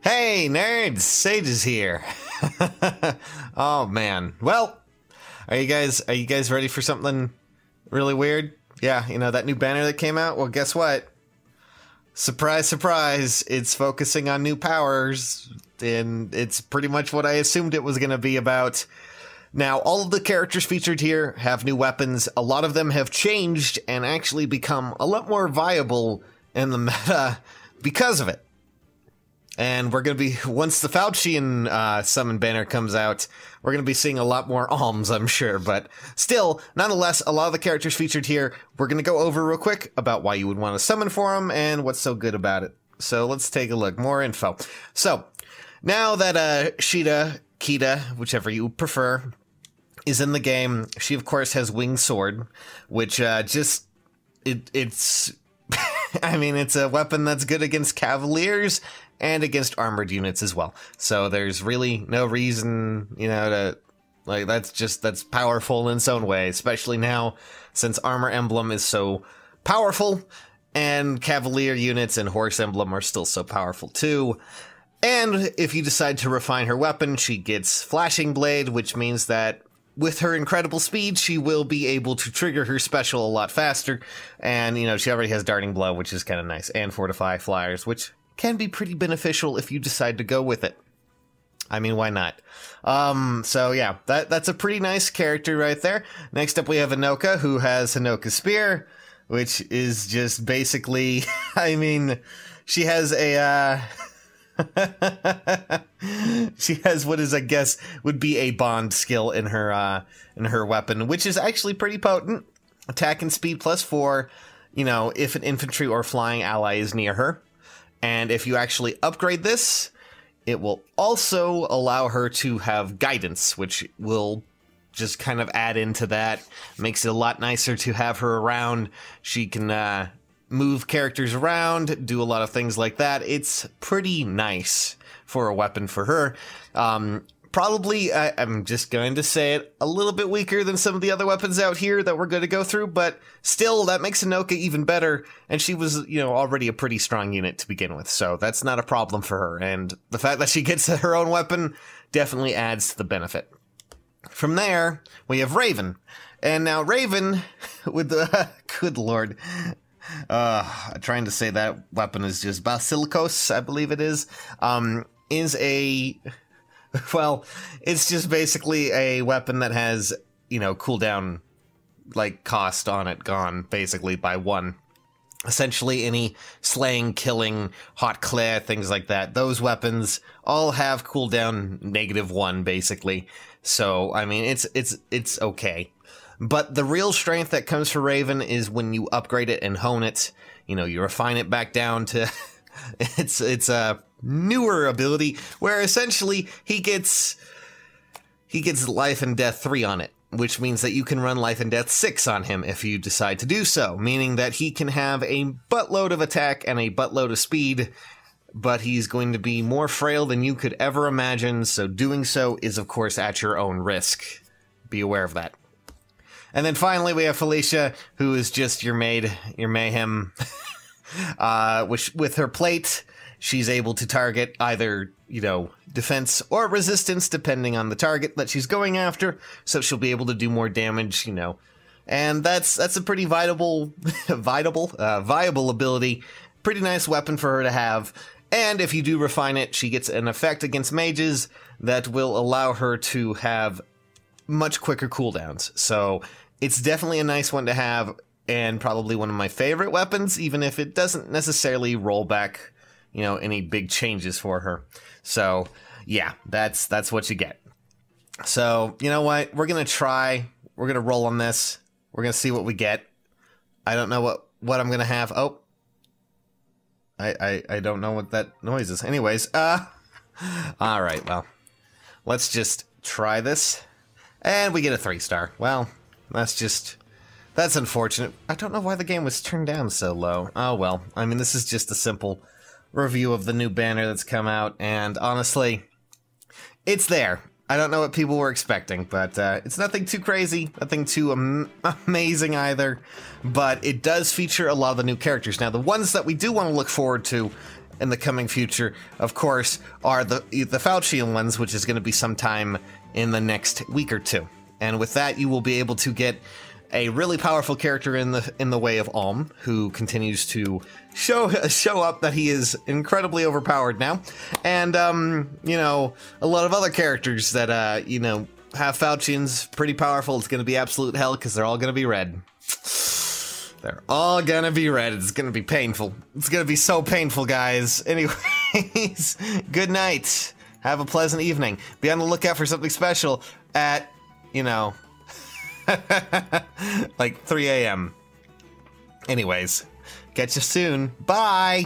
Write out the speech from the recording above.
Hey nerds, Sages here. Oh man. Well, are you guys ready for something really weird? Yeah, you know that new banner that came out? Well, guess what? Surprise, surprise, it's focusing on new powers, and it's pretty much what I assumed it was going to be about. Now, all of the characters featured here have new weapons. A lot of them have changed and actually become a lot more viable in the meta because of it. And we're going to be, once the Faucian summon banner comes out, we're going to be seeing a lot more alms, I'm sure. But still, nonetheless, a lot of the characters featured here, we're going to go over real quick about why you would want to summon for them and what's so good about it. So let's take a look. More info. So, now that Sheeta, Kita, whichever you prefer, is in the game, she of course has Winged Sword, which it's I mean, it's a weapon that's good against Cavaliers and against armored units as well. So there's really no reason, you know, to, like, that's powerful in its own way, especially now since Armor Emblem is so powerful and Cavalier units and Horse Emblem are still so powerful too. And if you decide to refine her weapon, she gets Flashing Blade, which means that with her incredible speed, she will be able to trigger her special a lot faster. And, you know, she already has Darting Blow, which is kind of nice, and Fortify Flyers, which can be pretty beneficial if you decide to go with it. I mean, why not? So yeah, that's a pretty nice character right there. Next up, we have Hinoka, who has Hinoka Spear, which is just basically, I mean, she has a, she has what is, I guess, would be a bond skill in her weapon, which is actually pretty potent. Attack and speed +4, you know, if an infantry or flying ally is near her. And if you actually upgrade this, it will also allow her to have guidance, which will just kind of add into that. Makes it a lot nicer to have her around. She can move characters around, do a lot of things like that. It's pretty nice for a weapon for her. Probably, I'm just going to say it, a little bit weaker than some of the other weapons out here that we're going to go through, but still, that makes Hinoka even better, and she was, you know, already a pretty strong unit to begin with, so that's not a problem for her, and the fact that she gets her own weapon definitely adds to the benefit. From there, we have Raven, and now Raven, with the, good lord, trying to say that weapon is just Basilikos, I believe it is a... Well, it's just basically a weapon that has, you know, cooldown, like, cost on it gone, basically, by 1. Essentially, any slaying, killing, hot clear, things like that, those weapons all have cooldown -1, basically. So, I mean, it's okay. But the real strength that comes for Raven is when you upgrade it and hone it. You know, you refine it back down to... it's a newer ability where essentially he gets life and death 3 on it, which means that you can run life and death 6 on him if you decide to do so, meaning that he can have a buttload of attack and a buttload of speed, but he's going to be more frail than you could ever imagine, so doing so is of course at your own risk. Be aware of that. And then finally we have Felicia, who is just your maid, your mayhem. Which, with her plate, she's able to target either, you know, defense or resistance, depending on the target that she's going after, so she'll be able to do more damage, you know. And that's a pretty viable ability. Pretty nice weapon for her to have. And if you do refine it, she gets an effect against mages that will allow her to have much quicker cooldowns. So it's definitely a nice one to have, and probably one of my favorite weapons, even if it doesn't necessarily roll back, you know, any big changes for her. So, yeah, that's what you get. So, you know what? We're going to roll on this. We're going to see what we get. I don't know what I'm going to have. Oh. I don't know what that noise is. Anyways, alright, well, let's just try this. And we get a 3-star. Well, that's unfortunate. I don't know why the game was turned down so low. Oh well, I mean, this is just a simple review of the new banner that's come out, and honestly, it's there. I don't know what people were expecting, but it's nothing too crazy, nothing too amazing either, but it does feature a lot of the new characters. Now, the ones that we do want to look forward to in the coming future, of course, are the Faucian ones, which is going to be sometime in the next week or two. And with that, you will be able to get a really powerful character in the way of Alm, who continues to show up that he is incredibly overpowered now, and you know, a lot of other characters that you know, have Faucians pretty powerful. It's going to be absolute hell because they're all going to be red. They're all gonna be red. It's gonna be painful. It's gonna be so painful, guys. Anyways, good night. Have a pleasant evening. Be on the lookout for something special at, you know, like 3 a.m. Anyways, catch you soon. Bye!